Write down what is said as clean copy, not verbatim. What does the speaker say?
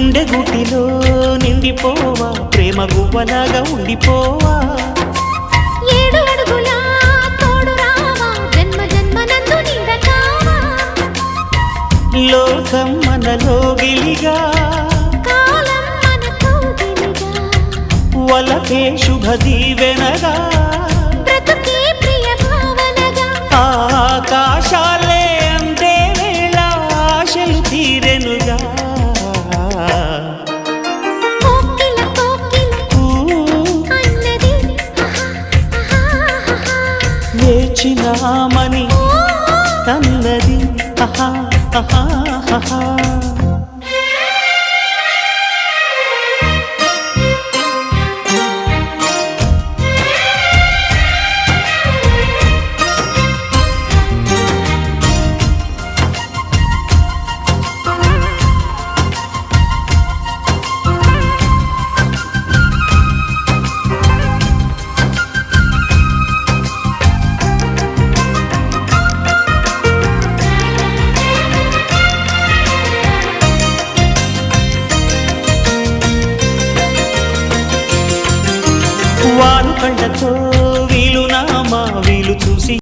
గుండె గుటిలో నిండిపోవా ప్రేమ గువ్వలాగా ఉండిపోవా ఏడు అడుగుల తోడు రావా జన్మ జన్మనందు నిండకావా లోకం మనలో గిలిగా కాలం మనతో గిలిగా వలకే శుభ దీవెనగా బ్రతుకే ప్రియ భావనగా ఆకాశాలే అందే వేళ ఆశలు తీరెనుగా కోకిల కోకిల అన్నది వేచినామని తన్నది ఆహా ఆహా ఆహా వారు కళ్ళతో